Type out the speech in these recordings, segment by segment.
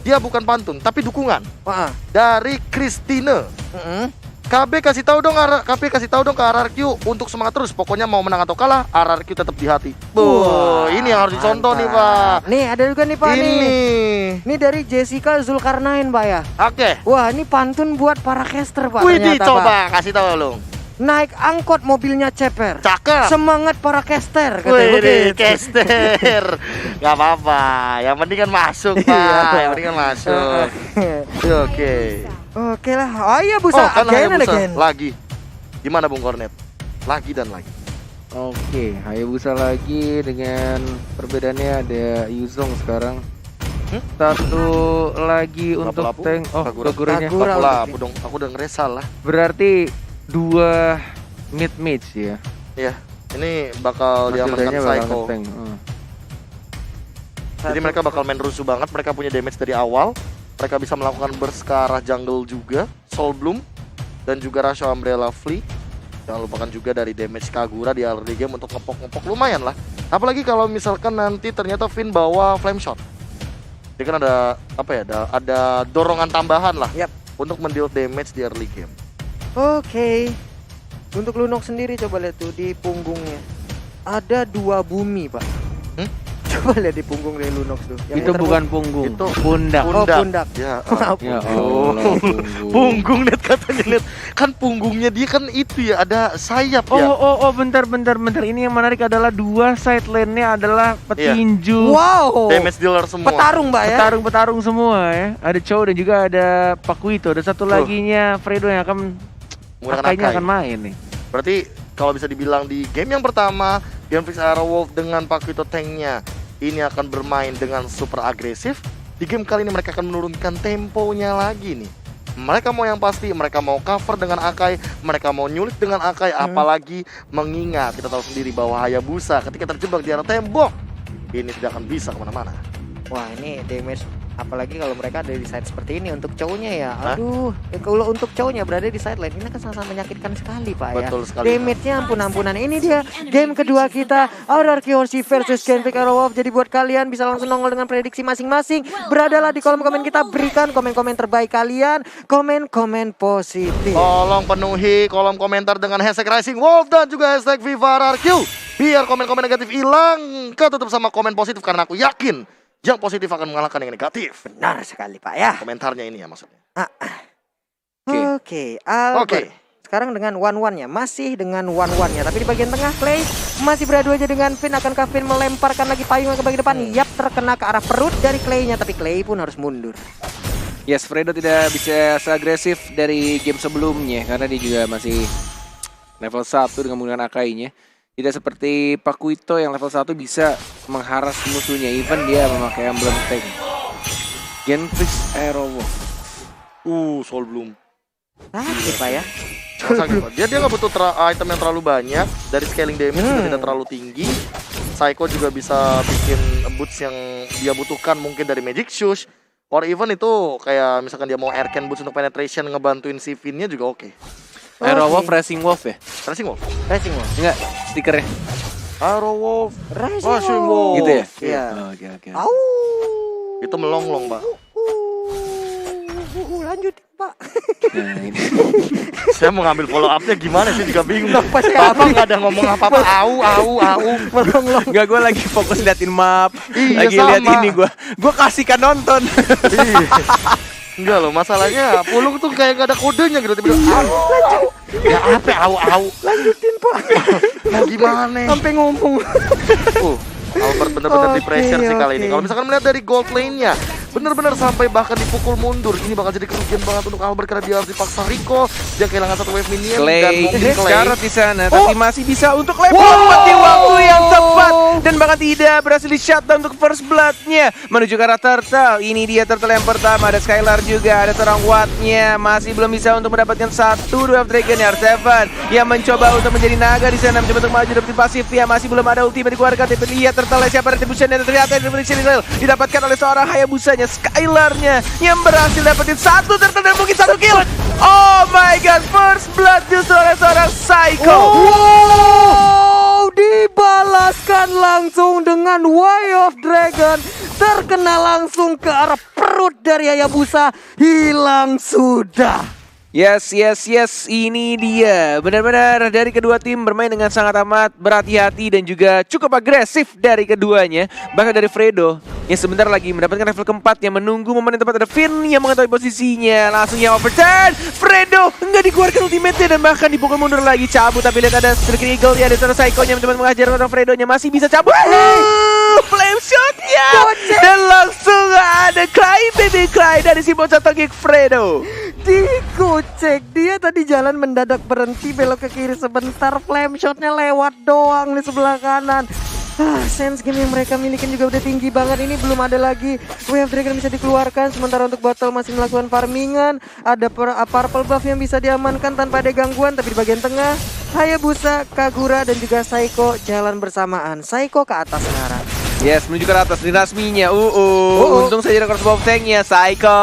dia bukan pantun tapi dukungan dari Christine. KB kasih tahu dong ke RRQ untuk semangat terus. Pokoknya mau menang atau kalah, RRQ tetap di hati. Ini yang harus dicontoh nih, Pak. Nih ada juga nih, Pak. Ini dari Jessica Zulkarnain, Pak ya. Oke. Wah, ini pantun buat para caster, Pak. Wih, ternyata, coba Pak. kasih tahu dong. Naik angkot mobilnya ceper. Cakep. Semangat para caster. Wih, caster. Gak apa-apa. Yang penting kan masuk, Pak. Yang penting kan masuk. Oke. Oke lah. Hayabusa again. Lagi. Gimana Bung Kornet? Lagi dan lagi. Oke, Hayabusa lagi dengan perbedaannya ada Yuzong sekarang. Satu lagi untuk Lapu-lapu. tank. Oh, Kaguranya. Lapu dong. Aku udah ngeresal lah. Berarti 2 mid mage ya. Iya. Ini bakal diamankan Psycho. Jadi mereka bakal main rusuh banget. Mereka punya damage dari awal. Mereka bisa melakukan burst ke arah jungle juga, Soul Bloom, dan juga Rasho Umbrella Flea. Jangan lupakan juga dari damage Kagura di early game untuk ngepok-ngepok lumayan lah. Apalagi kalau misalkan nanti ternyata Finn bawa Flame Shot. Dia kan ada ada dorongan tambahan lah untuk mendeal damage di early game. Oke. Untuk Lunok sendiri coba lihat tuh di punggungnya. Ada 2 bumi, Pak. Coba lihat di punggung dari Lunox tuh. Itu bukan punggung, itu pundak. Pundak. Ya, Ya Allah, punggung net katanya net. Kan punggungnya dia kan itu ya ada sayap ya. Bentar. Ini yang menarik adalah 2 side lane-nya adalah petinju. Wow. Damage dealer semua. Petarung, Mbak ya. Petarung semua ya. Ada Chow dan juga ada Pakuito. Ada satu laginya Fredo yang akan menggunakan akan main nih. Berarti kalau bisa dibilang di game yang pertama, Game Fix Aerowolf dengan Pakuito tanknya ini akan bermain dengan super agresif. Di game kali ini mereka akan menurunkan temponya lagi nih. Mereka mau yang pasti, mereka mau cover dengan Akai, mereka mau nyulik dengan Akai, apalagi mengingat kita tahu sendiri bahwa Hayabusa ketika terjebak di arah tembok ini tidak akan bisa kemana-mana. Wah, ini damage apalagi kalau mereka ada di side seperti ini untuk cowoknya ya. Aduh, kalau untuk cowoknya berada di side lane ini kan sangat menyakitkan sekali, Pak. Betul ya. sekali. Damage-nya ampunan. Ini dia game kedua kita, RRQ Horsey versus Genfix Aerowolf. Jadi buat kalian bisa langsung nongol dengan prediksi masing-masing. Beradalah di kolom komen kita, berikan komen-komen terbaik kalian, komen-komen positif. Tolong penuhi kolom komentar dengan hashtag Rising Wolf dan juga hashtag Viva RRQ. Biar komen-komen negatif hilang, ketutup sama komen positif karena aku yakin yang positif akan mengalahkan yang negatif. Benar sekali, Pak ya. Komentarnya ini ya maksudnya. Oke. Sekarang dengan 1-1-nya, masih dengan 1-1-nya. Tapi di bagian tengah Clay masih beradu aja dengan Finn. Akankah Finn melemparkan lagi payung ke bagian depan? Yap, terkena ke arah perut dari Clay-nya. Tapi Clay pun harus mundur. Yes, Fredo tidak bisa seagresif dari game sebelumnya karena dia juga masih level 1 dengan menggunakan Akai-nya. Tidak seperti Pakuito yang level 1 bisa mengharas musuhnya, even dia memakai emblem tank. Genfix Aerowolf. Soul Bloom. Sakit, Pak ya. Sakit, Pak. Dia nggak butuh item yang terlalu banyak, dari scaling damage juga tidak terlalu tinggi. Psycho juga bisa bikin boots yang dia butuhkan mungkin dari Magic Shoes. Or even itu kayak misalkan dia mau Aircan boots untuk penetration ngebantuin si Finn-nya juga oke. Aerowolf Racing Wolf ya? Racing Wolf? Enggak, stikernya. Aerowolf Racing Wolf. Gitu ya? Iya. Oke. Itu melonglong, Pak. Lanjutin, Pak. Nah, ini. Saya mau ngambil follow up-nya gimana sih juga bingung. Pas Bapak nggak ada ngomong apa-apa. Au. Melonglong. Enggak, gue lagi fokus liatin map. Iya, Lagi sama. liat ini gue kasihkan nonton. Enggak loh, masalahnya Pulung tuh kayak gak ada kodenya gitu. Tiba-tiba ya apa au. Lanjutin, Pak. Mau gimana? Sampai ngomong. Albert bener-bener di pressure sih kali ini. Oke. Kalau misalkan melihat dari gold lane-nya, bener-bener sampai bahkan dipukul mundur. Ini bakal jadi kerugian banget untuk Albert karena dia harus dipaksa Rico. Dia kehilangan satu wave minion dan Clay mungkin Clay. syarat di sana, tapi masih bisa untuk lempar di waktu yang tepat dan bahkan tidak berhasil di shutdown untuk first blood-nya menuju ke arah Turtle. Ini dia Turtle yang pertama, ada Skylar juga, ada seorang Watt-nya masih belum bisa untuk mendapatkan satu Dwarf Dragon ya. R7 yang mencoba untuk menjadi naga di sana, mencoba untuk maju dari pasif ya, masih belum ada ultimate dikeluarkan. Tapi lihat Turtle siapa retribution dan ternyata retribution didapatkan oleh seorang Hayabusanya, Skylar-nya yang berhasil dapetin satu Turtle dan mungkin satu kill. Oh my god, first blood justru oleh seorang Psycho. Wow, dibalaskan langsung dengan Way of Dragon. terkena langsung ke arah perut dari Hayabusa, hilang sudah. Yes, ini dia. Benar-benar dari kedua tim bermain dengan sangat amat berhati-hati dan juga cukup agresif dari keduanya. Bahkan dari Fredo yang sebentar lagi mendapatkan level keempat yang menunggu momen yang tepat. Ada Finn yang mengetahui posisinya. Langsung yang overturn. Fredo nggak dikeluarkan ultimate-nya dan bahkan dipukul mundur lagi. Cabut, tapi lihat ada Striking Eagle ya, ada seorang Psycho-nya mencoba mengajar orang Fredo-nya. Masih bisa cabut. Flame shot-nya. Dan langsung ada Cry Baby Cry dari si bocah togik Fredo. Dikocek, dia tadi jalan mendadak berhenti belok ke kiri sebentar, flame shotnya lewat doang di sebelah kanan. Sense game yang mereka miliki juga udah tinggi banget. Ini belum ada lagi Wave Dragon bisa dikeluarkan. Sementara untuk Battle masih melakukan farmingan. Ada purple buff yang bisa diamankan tanpa ada gangguan. Tapi di bagian tengah Hayabusa, Kagura dan juga Saiko jalan bersamaan. Saiko ke atas sekarang. Yes, menuju ke atas dinasminya. Untung saja ada crossbow tanknya. Psycho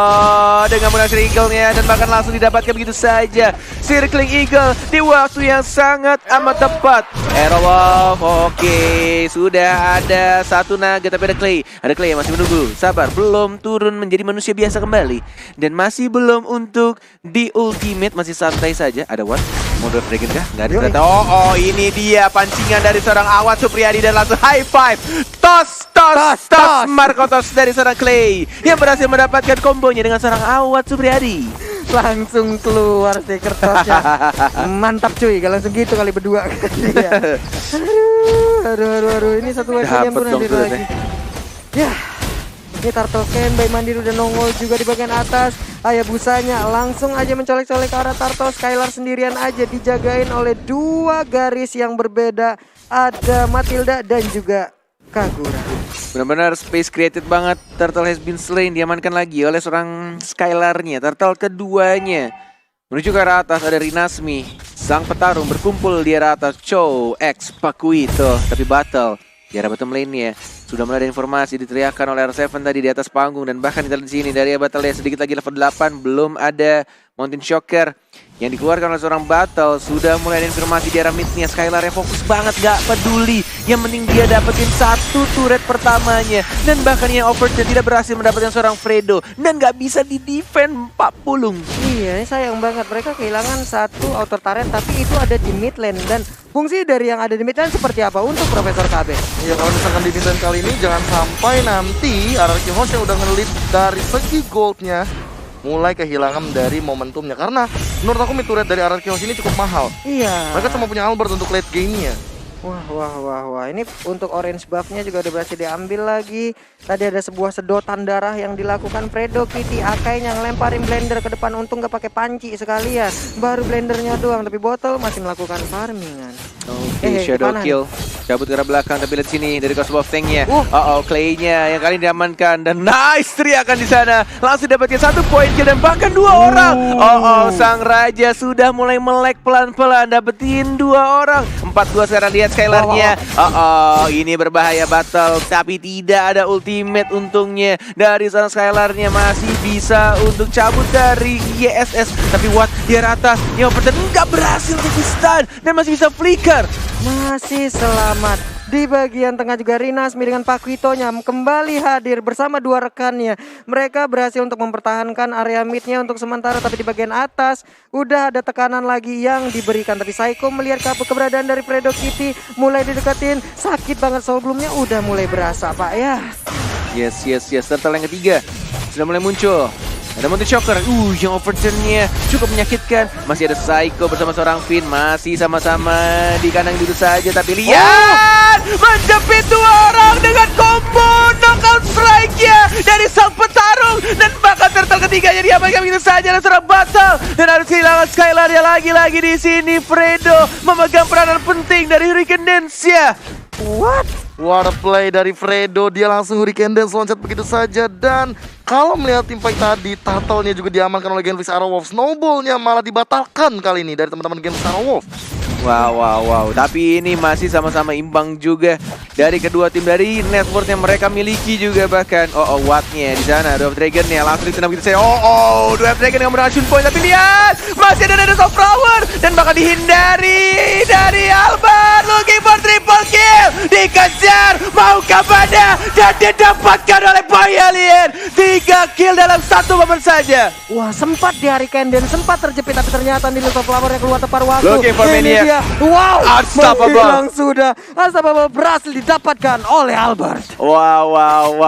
dengan menggunakan eagle-nya dan bahkan langsung didapatkan begitu saja. Circling Eagle di waktu yang sangat amat tepat. Arrow off, oke. Sudah ada satu naga tapi ada Clay. Ada Clay yang masih menunggu. Sabar, belum turun menjadi manusia biasa kembali. Dan masih belum untuk di ultimate, masih santai saja. Ada what? Mode Dragon kah? Nggak ada ternyata. Oh, ini dia pancingan dari seorang Awad Supriyadi dan langsung high five. Tos Marco Tos dari seorang Clay yang berhasil mendapatkan kombonya dengan seorang Awad Supriyadi. Langsung keluar stiker tosnya. Mantap cuy, gak langsung gitu kali berdua. Aduh, ini satu wajah yang pun hadir lagi. Ya, ini Turtle Can by Mandiri udah nongol juga di bagian atas. Hayabusanya langsung aja mencolek-colek ke arah Turtle. Skylar sendirian aja dijagain oleh dua garis yang berbeda. Ada Matilda dan juga Kagura. Benar-benar space created banget. Turtle has been slain, diamankan lagi oleh seorang Skylarnya. Turtle keduanya menuju ke arah atas, ada Rinasmi. Sang petarung berkumpul di arah atas. Chow X Pakuito. Tapi battle di arah bottom lane-nya sudah mulai ada informasi diteriakkan oleh R7 tadi di atas panggung. Dan bahkan kita lihat di sini dari battle sedikit lagi level 8. Belum ada Mountain Shocker yang dikeluarkan oleh seorang battle. Sudah mulai ada informasi di arah mid-nya. Skylar yang fokus banget, gak peduli. Yang penting dia dapetin satu turret pertamanya. Dan bahkan yang overturn tidak berhasil mendapatkan seorang Fredo. Dan gak bisa di-defend Pak Pulung. Iya, sayang banget. Mereka kehilangan satu outer turret, tapi itu ada di mid lane. Dan fungsi dari yang ada di mid lane seperti apa untuk Profesor KB? Ya kalau misalkan di mid lane kali ini jangan sampai nanti RRQ Horse yang udah ngelit dari segi goldnya mulai kehilangan dari momentumnya. Karena menurut aku mid turret dari RRQ Horse ini cukup mahal. Iya. Mereka cuma punya Albert untuk late game-nya. Wah. Ini untuk orange buff-nya juga udah berhasil diambil lagi. Tadi ada sebuah sedotan darah yang dilakukan Fredo Kitty. Akai yang lemparin blender ke depan. Untung gak pakai panci sekalian. Baru blendernya doang. Tapi Bottle masih melakukan farmingan. Oke, shadow kill. Cabut ke arah belakang, tapi lihat sini dari crossbow tanknya. Clay-nya yang kali ini diamankan dan nice teriakan di sana. Langsung dapatkan satu poin kill dan bahkan dua orang. Sang raja sudah mulai melek pelan-pelan dapetin dua orang. 4-2 sekarang lihat Skylarnya. Ini berbahaya battle, tapi tidak ada ultimate untungnya dari seorang Skylarnya. Masih bisa untuk cabut dari YSS, tapi what di arah atas yang nggak berhasil untuk di stun dan masih bisa flicker. Masih selamat. Di bagian tengah juga Rinasmi dengan Pakuitonya kembali hadir bersama dua rekannya. Mereka berhasil untuk mempertahankan area midnya untuk sementara. Tapi di bagian atas udah ada tekanan lagi yang diberikan. Tapi Saiko melihat keberadaan dari Fredo Kitty mulai dideketin. Sakit banget sebelumnya udah mulai berasa Pak ya. Yes. Turtle yang ketiga sudah mulai muncul. Ada Mountain Shocker, yang overturn-nya cukup menyakitkan. Masih ada Psycho bersama seorang Finn. Masih sama-sama di kandang dulu saja. Tapi lihat, menjepit dua orang dengan combo knockout strike-nya dari sang petarung. Dan bahkan Turtle ketiganya diamankan begitu saja oleh seorang battle. Dan harus kehilangan Skylar ya lagi-lagi di sini. Fredo memegang peranan penting dari Hurricane Dance-nya. What a play dari Fredo. Dia langsung Hurricane Dance loncat begitu saja. Dan kalau melihat tim fight tadi, Turtle-nya juga diamankan oleh Genflix Arrow Wolf. Snowball-nya malah dibatalkan kali ini dari teman-teman Genflix Arrow Wolf. Wow. Tapi ini masih sama-sama imbang juga dari kedua tim, dari network yang mereka miliki juga bahkan. Wattnya di sana, Dwarf Dragon-nya langsung ditendang begitu saja. Dwarf Dragon yang berhasil point, tapi lihat masih ada Nano Flower dan bakal dihindari dari Albert. Looking for triple kill, dikejar, maukah pada dan didapatkan oleh Boy Alien. 3 kill dalam 1 momen saja. Wah, sempat di Hurricane dan sempat terjepit, tapi ternyata di Little Flower yang keluar tepat waktu. Looking for Ini Maniac. dia. Wow, Unstoppable. menghilang sudah. Unstoppable berhasil didapatkan oleh Albert. Wow.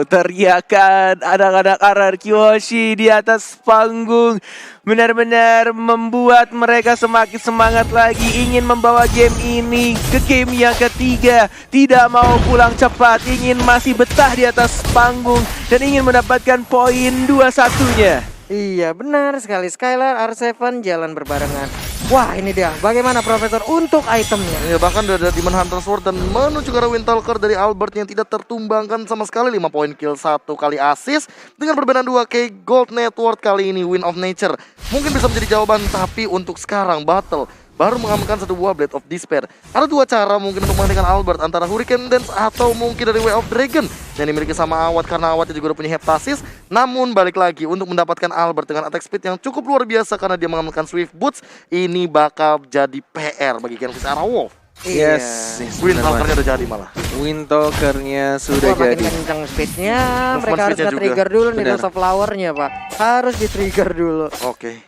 Teriakan anak-anak RRQ Hoshi di atas panggung benar-benar membuat mereka semakin semangat lagi, ingin membawa game ini ke game yang ketiga. Tidak mau pulang cepat, ingin masih betah di atas panggung dan ingin mendapatkan poin 2-1-nya. Iya, benar sekali. Skylar, R7 jalan berbarengan. Wah, ini dia. Bagaimana Profesor untuk itemnya? Ya, bahkan udah ada Demon Hunter Sword dan menuju ke arah Windtalker dari Albert yang tidak tertumbangkan sama sekali. 5 poin kill, 1 kali assist. Dengan perbedaan 2K Gold Network kali ini Wind of Nature mungkin bisa menjadi jawaban, tapi untuk sekarang Battle baru mengamankan 1 buah Blade of Despair. Ada 2 cara mungkin untuk menghentikan Albert, antara Hurricane Dance atau mungkin dari Way of Dragon yang dimiliki sama Awat, karena Awatnya juga udah punya Heptasis. Namun balik lagi untuk mendapatkan Albert dengan attack speed yang cukup luar biasa karena dia mengamankan Swift Boots, ini bakal jadi PR bagi Genfis Arrow Wolf. Yes, Windtalker-nya udah jadi malah. Windtalker-nya sudah Makin jadi. kencang speednya. Movement Mereka harus speednya nge-trigger dulu nih Benar. Dance Flower-nya, Pak. Harus di-trigger dulu. Oke.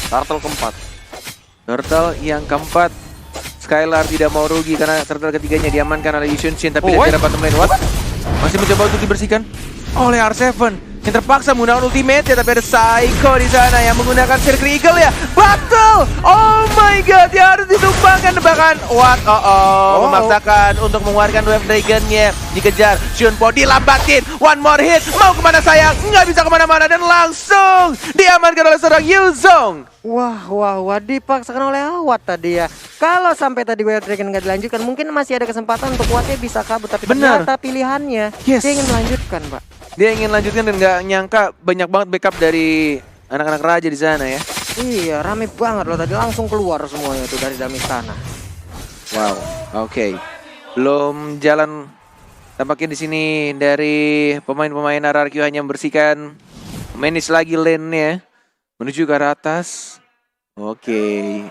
Turtle keempat. Turtle yang keempat. Skylar tidak mau rugi karena turtle ketiganya diamankan oleh Yushun Shin, tapi Oh, dia dapat temen What? Masih mencoba untuk dibersihkan oleh R7 yang terpaksa menggunakan ultimate ya, tapi ada Psycho di sana yang menggunakan Circle Eagle ya. Battle! Oh my god, dia harus ditumbangkan bahkan What? Memaksakan untuk mengeluarkan Wave Dragon-nya. Dikejar, Shunpo dilambatin. One more hit, mau kemana sayang? Nggak bisa kemana-mana dan langsung diamankan oleh seorang Yuzong. Wah, dipaksakan oleh Awat tadi ya. Kalau sampai tadi Way of Dragon nggak dilanjutkan, mungkin masih ada kesempatan untuk Wattnya bisa kabur. Tapi Benar. ternyata pilihannya, Yes. dia ingin melanjutkan, Pak. Dia ingin lanjutkan dan nggak nyangka banyak banget backup dari anak-anak raja di sana ya. Iya, rame banget loh tadi, langsung keluar semuanya tuh dari dalam istana. Wow, oke. Belum jalan tampaknya di sini dari pemain-pemain RRQ hanya membersihkan, manage lagi lane-nya menuju ke arah atas. Oke,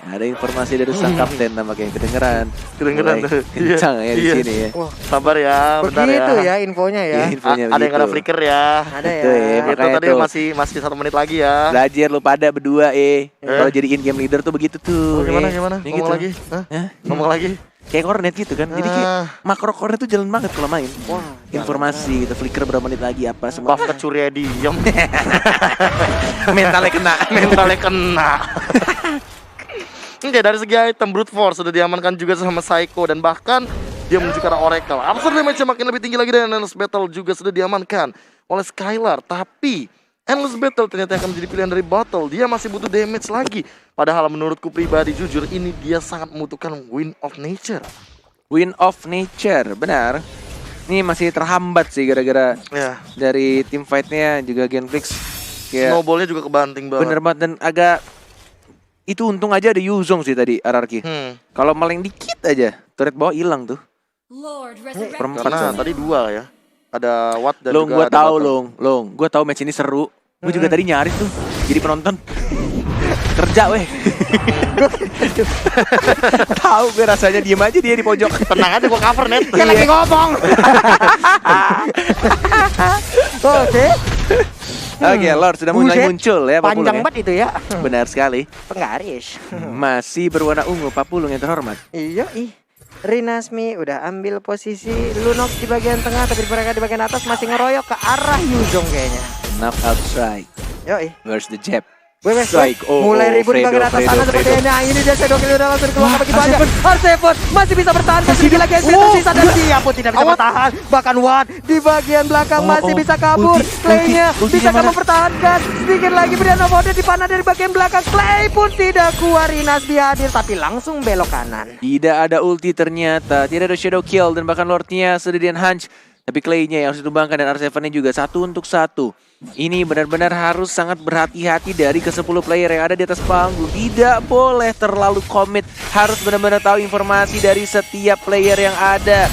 ada informasi dari sang kapten tampaknya kedengeran. Kedengeran. Mulai kencang ya di Iya. sini ya. Wah, Sabar ya, bentar begitu ya. ya infonya ya. Iya, infonya Ada yang ada begitu. flicker ya. Ada ya. Itu ya, Itu makanya tadi tuh. masih 1 menit lagi ya. Belajar lu pada berdua Kalau jadi in game leader tuh begitu tuh. Oh, gimana? Ya Ngomong gitu. lagi? Hah? Hah? Ngomong lagi? Kayak kornet gitu kan. Jadi kayak Ah. makro kornet tuh jalan banget kalau main. Wah, Informasi gitu, flicker berapa menit lagi apa semua. Buff kecurinya diem. Mentalnya kena. Mentalnya kena. Oke, dari segi item Brute Force sudah diamankan juga sama Psycho dan bahkan dia menuju ke arah Oracle. Absurd damage makin lebih tinggi lagi dan Endless Battle juga sudah diamankan oleh Skylar. Tapi Endless Battle ternyata akan menjadi pilihan dari Battle. Dia masih butuh damage lagi. Padahal menurutku pribadi jujur ini dia sangat membutuhkan Wind of Nature. Wind of Nature, benar. Ini masih terhambat sih gara-gara Ya, dari tim fight-nya juga Genflix. Kayak snowballnya juga kebanting banget. bener banget dan agak itu untung aja ada Yuzong sih tadi RRQ. Kalau meleng dikit aja, turret bawah hilang tuh. Perempat Karena soalnya. tadi 2 ya. Ada Watt dan Long, juga gue ada tahu Battle. gue tahu match ini seru. Gue juga tadi nyaris tuh jadi penonton. Kerja weh. Tahu gue rasanya diem aja dia di pojok. Tenang aja, gua cover net. Dia lagi ngomong. Oke. Oke, Lord sudah mulai Buset, muncul ya Papulung panjang ya. banget itu ya. Benar sekali. Penggaris. Masih berwarna ungu Papulung yang terhormat. Iya, Rinasmi udah ambil posisi Lunox di bagian tengah, tapi mereka di bagian atas masih ngeroyok ke arah Yuzong kayaknya. Knockout strike. Yoi. Where's the jab? Wes, Strike. mulai ribut di bagian atas sana seperti ini. Nah, ini dia Shadow Kill udah langsung keluar begitu aja. R7 masih bisa bertahan, sedikit lagi yang tersisa dan dia pun tidak bisa bertahan. Bahkan Watt di bagian belakang masih bisa kabur. Clay-nya bisakah mempertahankan? Sedikit lagi Brian Nobody dipanah dari bagian belakang. Clay pun tidak kuat, Rinasmi hadir tapi langsung belok kanan. Tidak ada ulti ternyata, tidak ada shadow kill dan bahkan Lordnya sudah di-enhance. Tapi Clay-nya yang harus ditumbangkan dan R7-nya juga 1 untuk 1. Ini benar-benar harus sangat berhati-hati dari ke-10 player yang ada di atas panggung. Tidak boleh terlalu komit. Harus benar-benar tahu informasi dari setiap player yang ada.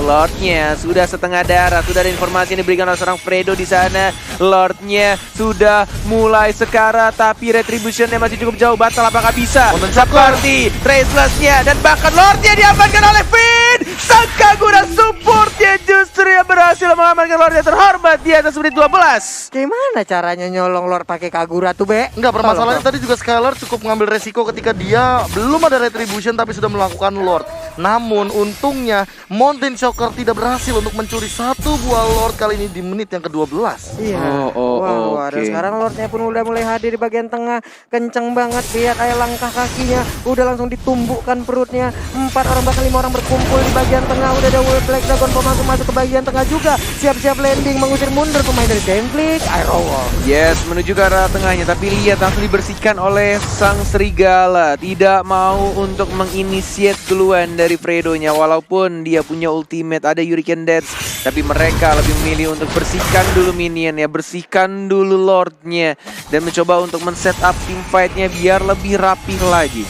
Lordnya sudah setengah darah. Sudah ada informasi yang diberikan oleh seorang Fredo di sana. Lordnya sudah mulai sekarat, tapi retributionnya masih cukup jauh. Batal apakah bisa? Seperti Traceless-nya, dan bahkan Lordnya diamankan oleh Finn. Sang Kagura supportnya justru yang berhasil mengamankan Lordnya terhormat di atas menit 12. Gimana caranya nyolong Lord pakai Kagura tuh, Be? Enggak, permasalahannya tadi juga Skylar cukup mengambil resiko ketika dia belum ada retribution tapi sudah melakukan Lord. Namun untungnya Mountain Shocker tidak berhasil untuk mencuri satu buah Lord kali ini di menit yang ke-12. Iya. Dan Oke. sekarang Lordnya pun udah mulai hadir di bagian tengah. Kenceng banget, lihat kayak langkah kakinya. Udah langsung ditumbukkan perutnya. 4 orang bahkan 5 orang berkumpul di bagian tengah. Udah ada World Black Dragon masuk ke bagian tengah juga. Siap-siap landing, mengusir mundur pemain dari Gameplay. Iron Wall. Yes, menuju ke arah tengahnya, tapi lihat langsung dibersihkan oleh sang serigala. Tidak mau untuk menginisiate duluan dari Fredo-nya, walaupun dia punya ultimate, ada Hurricane Dance, tapi mereka lebih memilih untuk bersihkan dulu minion-nya, bersihkan dulu Lord-nya, dan mencoba untuk men-set up team fight-nya biar lebih rapih lagi.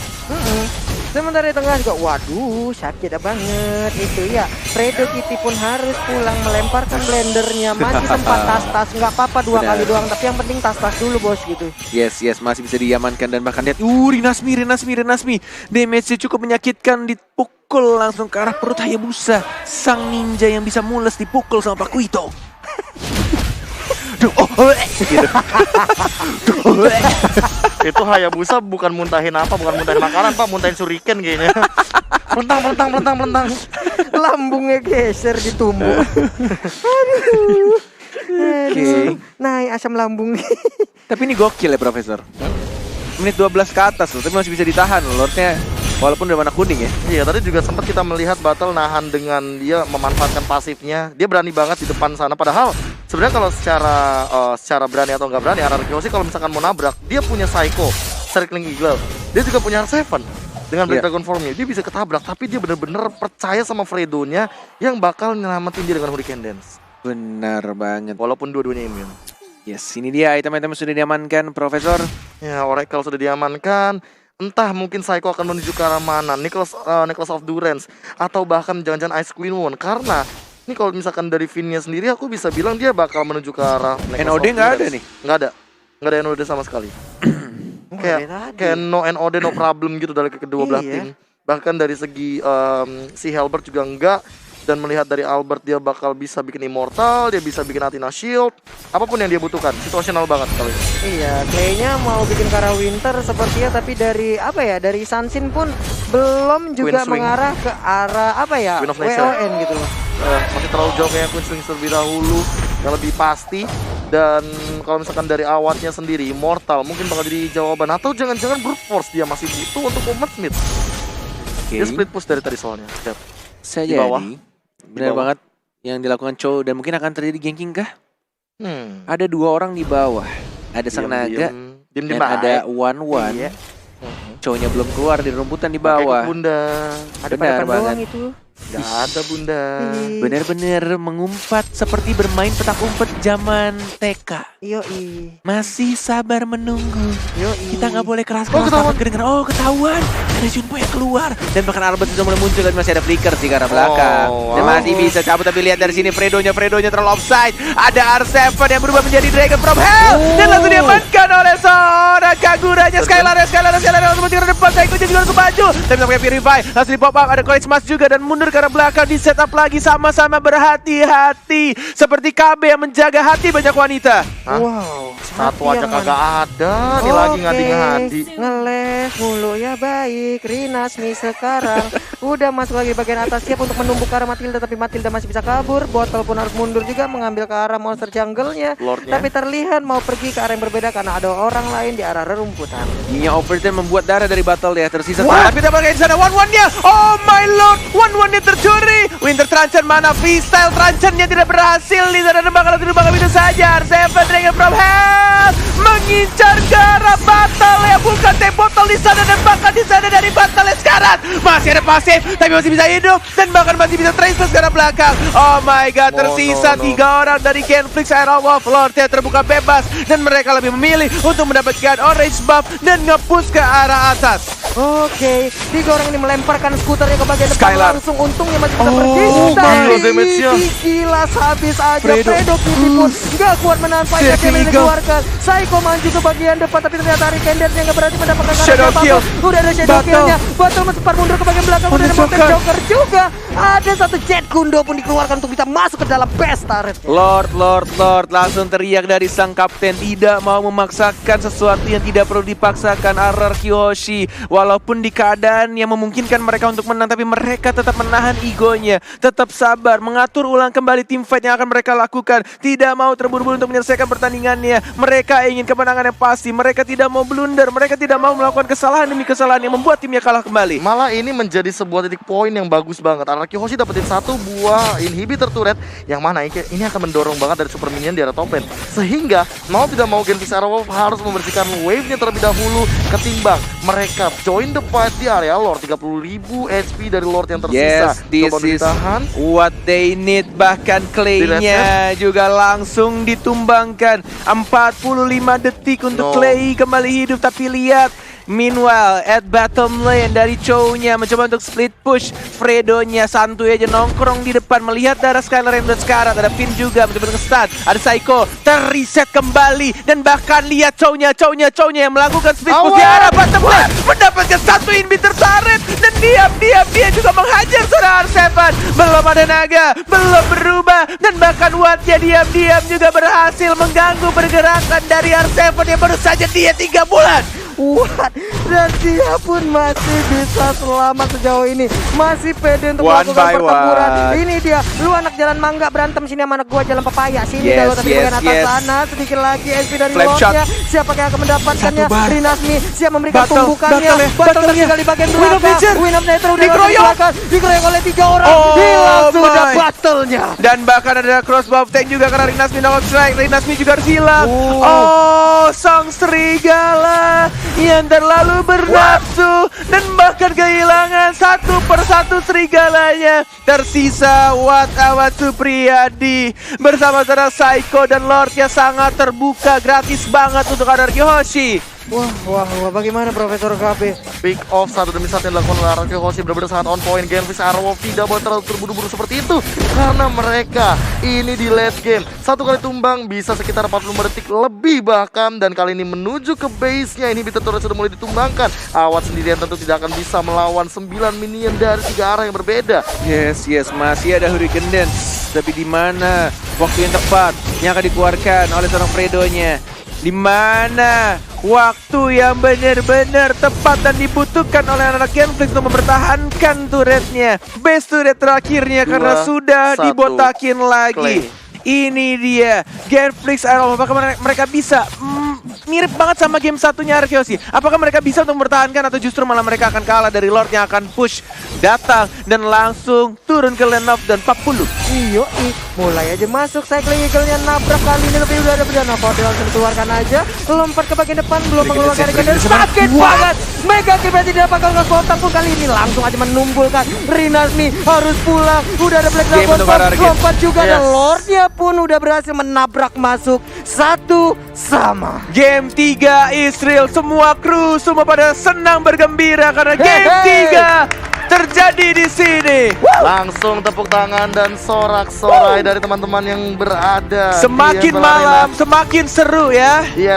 Sementara di tengah juga, waduh sakit banget itu ya. Fredo Kitty pun harus pulang melemparkan blendernya. Masih sempat tas-tas, nggak apa-apa 2 kali doang, tapi yang penting tas-tas dulu bos gitu. Yes, masih bisa diamankan, dan bahkan lihat, Rinasmi. Damage-nya cukup menyakitkan, dipukul langsung ke arah perut Hayabusa. Sang ninja yang bisa mules dipukul sama Pakuito. Itu Hayabusa bukan muntahin makanan, Pak, muntahin shuriken kayaknya. Melentang. Lambungnya geser ditumbuk. Aduh. Oke. Naik asam lambung. Tapi ini gokil ya, Profesor. Menit 12 ke atas loh, tapi masih bisa ditahan loh Lordnya. Walaupun udah warna kuning ya. Iya, tadi juga sempat kita melihat Battle nahan dengan dia memanfaatkan pasifnya. Dia berani banget di depan sana. Padahal sebenarnya kalau secara berani atau nggak berani, RRQ sih kalau misalkan mau nabrak, dia punya Psycho, Circling Eagle. Dia juga punya R7 dengan Black Dragon Formnya. Dia bisa ketabrak, tapi dia bener-bener percaya sama Fredo-nya yang bakal nyelamatin dia dengan Hurricane Dance. Benar banget. Walaupun dua-duanya immune. Yes, ini dia item-item sudah diamankan, Profesor. Ya, Oracle sudah diamankan. Entah mungkin Psycho akan menuju ke arah mana, Necklace of Durance, atau bahkan jangan-jangan Ice Queen One. Karena ini kalau misalkan dari Vinnya sendiri, aku bisa bilang dia bakal menuju ke arah NOD nggak ada nih? Nggak ada NOD sama sekali. kayak no NOD, no problem gitu dari kedua belah tim. Bahkan dari segi si Halberd juga enggak. Dan melihat dari Albert, dia bakal bisa bikin Immortal, dia bisa bikin Athena Shield, apapun yang dia butuhkan, situasional banget kali ini. Iya, Clay-nya mau bikin ke arah Winter sepertinya, tapi dari dari Sunsin pun belum juga mengarah ke arah WON gitu loh. Masih terlalu jauh kayak Queen Swing terlebih dahulu, yang lebih pasti. Dan kalau misalkan dari awatnya sendiri, Immortal mungkin bakal jadi jawaban, atau jangan-jangan Brute Force dia masih butuh untuk Movement Smith. Dia split push dari tadi soalnya. Saya di bawah. Benar banget yang dilakukan Chow, dan mungkin akan terjadi ganking kah? Ada 2 orang di bawah. Ada sang naga dan ada One. Iya. Chow-nya belum keluar di rumputan di bawah. Bunda. Ada pada doang itu. Gak ada Bunda. Benar-benar mengumpat seperti bermain petak umpet zaman TK. Yoi. Masih sabar menunggu. Yoi. Kita nggak boleh keras-keras takut kedengeran. Oh, ketahuan. Ada Junpo yang keluar. Dan bahkan Albert sudah mulai muncul, dan masih ada flicker di arah belakang. Dan masih bisa cabut, tapi lihat dari sini Fredo-nya terlalu offside. Ada R7 yang berubah menjadi Dragon from Hell. Dan langsung diamankan oleh seorang Kaguranya Skylar langsung mencuri ke depan. Psycho-nya juga langsung maju. Tapi sampai Purify langsung di pop up. Ada College Smash juga, dan mundur ke arah belakang, di setup lagi. Sama-sama berhati-hati. Seperti KB yang menjaga hati banyak wanita. Wow. Satu aja kagak ada. Nih lagi ngadi-ngadi. Ngeles mulu ya baik. Rinasmi sekarang udah masuk lagi bagian atas, siap untuk menumbuk ke arah Matilda, tapi Matilda masih bisa kabur. Botol pun harus mundur juga mengambil ke arah monster jungle-nya. Tapi terlihat mau pergi ke arah yang berbeda karena ada orang lain di arah rerumputan. Ginya Overton membuat darah dari battle ya, tersisa. Tapi tampaknya di sana One-One-nya. Oh my lord, One-One-nya tercuri. Winter Truncheon mana? Freestyle Truncheon-nya tidak berhasil di sana, dan bakal bisa saja. R7 Dragon from Hell mengincar ke arah battle ya, bukan botol di sana, dan bahkan di sana dari battle darat. Masih ada pasif, tapi masih bisa hidup. Dan bahkan masih bisa traceless ke arah belakang. Oh my god, tersisa 3 orang dari Genflix Aerowolf. Lordnya terbuka bebas. Dan mereka lebih memilih untuk mendapatkan orange buff dan nge-push ke arah atas. Oke, 3 orang ini melemparkan skuternya ke bagian depan. Skylar. Langsung untungnya masih bisa pergi. gila Tapi damage-nya. ini kilas habis aja. Fredo. Fredo Kitty pun gak kuat menahan fight yang Circle Eagle. dikeluarkan. Psycho maju ke bagian depan, tapi ternyata Ari Kenders yang gak berarti mendapatkan Shadow apa-apa. kill. Udah ada shadow Battle. killnya. Battle sempat mundur ke bagian belakang. Udah ada Joker. Mountain Joker juga. Ada satu Jet Kundo pun dikeluarkan untuk bisa masuk ke dalam base turret. Lord langsung teriak dari sang kapten, tidak mau memaksakan sesuatu yang tidak perlu dipaksakan. RRQ Hoshi walaupun di keadaan yang memungkinkan mereka untuk menang, tapi mereka tetap menahan egonya, tetap sabar, mengatur ulang kembali tim fight yang akan mereka lakukan, tidak mau terburu-buru untuk menyelesaikan pertandingannya. Mereka ingin kemenangan yang pasti, mereka tidak mau blunder, mereka tidak mau melakukan kesalahan demi kesalahan yang membuat timnya kalah kembali. Malah ini menjadi sebuah titik poin yang bagus banget. RRQ Hoshi dapetin 1 buah inhibitor turret yang mana ini akan mendorong banget dari super minion di arah top lane. Sehingga mau tidak mau Genflix Aerowolf harus membersihkan wave-nya terlebih dahulu ketimbang mereka join the fight di area Lord. 30.000 HP dari Lord yang tersisa. Yes, this Coba is ditahan. what they need. Bahkan Clay-nya juga langsung ditumbangkan. 45 detik untuk No. Clay kembali hidup. Tapi lihat, meanwhile at bottom lane dari Chow-nya mencoba untuk split push. Fredo-nya santuy aja nongkrong di depan melihat darah Skylar yang udah sekarat. Ada Finn juga mencoba untuk nge-stun. Ada Psycho terreset kembali. Dan bahkan lihat Chow-nya yang melakukan split push di arah bottom lane. Mendapatkan satu inhibitor turret. Dan diam-diam dia juga menghajar seorang R7. Belum ada naga, belum berubah. Dan bahkan Wattnya diam-diam juga berhasil mengganggu pergerakan dari R7 yang baru saja dia 3 bulan. What? Dan dia pun masih bisa selamat sejauh ini. Masih pede untuk One melakukan by pertempuran. one. Ini dia, lu anak jalan mangga berantem sini sama anak gua jalan pepaya. Sini Yes, dah lo, tapi yes, bagian atas yes. sana. Sedikit lagi SP dari Flame Lordnya. shot. Siapa yang akan mendapatkannya? Satu bar. Rinasmi siap memberikan Battle, tumbukannya. battle-nya, Battle battle-nya. tertinggal di bagian Win of belakang. Nature. Win of Nature udah Dikeroyok. dikeroyok oleh 3 orang. Oh Hilang sudah my. battle-nya. Dan bahkan ada crossbow tank juga karena Rinasmi knock strike. Rinasmi juga harus hilang. Oh, sang serigala yang terlalu bernafsu dan bahkan kehilangan 1 persatu serigalanya. Tersisa Watt Awat Supriyadi bersama saudara Psycho dan Lordnya sangat terbuka, gratis banget untuk RRQ Hoshi. Wah, bagaimana Profesor KB? Pick off 1 demi 1 yang dilakukan oleh RRQ Hoshi benar-benar sangat on point. Genflix Aerowolf tidak boleh terlalu terburu-buru seperti itu karena mereka ini di late game. 1 kali tumbang bisa sekitar 45 detik lebih bahkan, dan kali ini menuju ke base-nya. Ini Inhibitor turret sudah mulai ditumbangkan. Awat sendirian tentu tidak akan bisa melawan 9 minion dari 3 arah yang berbeda. Yes, masih ada Hurricane Dance. Tapi di mana waktu yang tepat yang akan dikeluarkan oleh seorang Fredo-nya? Di mana waktu yang benar-benar tepat dan dibutuhkan oleh anak Genflix untuk mempertahankan turretnya, base turret terakhirnya karena 2, sudah 1, dibotakin lagi. Clay. Ini dia Genflix Aerowolf. Apakah mereka bisa mirip banget sama game satunya RRQ Hoshi? Apakah mereka bisa untuk mempertahankan atau justru malah mereka akan kalah dari Lord yang akan push datang dan langsung turun ke lane off dan 40. Iyo, mulai aja masuk Cycling Eagle-nya nabrak kali ini, tapi udah ada perdana kode langsung dikeluarkan aja. Lompat ke bagian depan, belum mengeluarkan Regener. Sakit banget. Mega Kill berarti dia bakal nge-spontan pun kali ini langsung aja menumbulkan. Rinasmi harus pulang. Udah ada Black Game Dragon untuk RRQ. lompat juga dan Yes. Lordnya pun udah berhasil menabrak masuk 1-1. Game 3 Israel, semua kru semua pada senang bergembira karena game Hey. 3 terjadi di sini. Langsung tepuk tangan dan sorak-sorai dari teman-teman yang berada di Semakin Embel Arena. malam, semakin seru ya. Iya,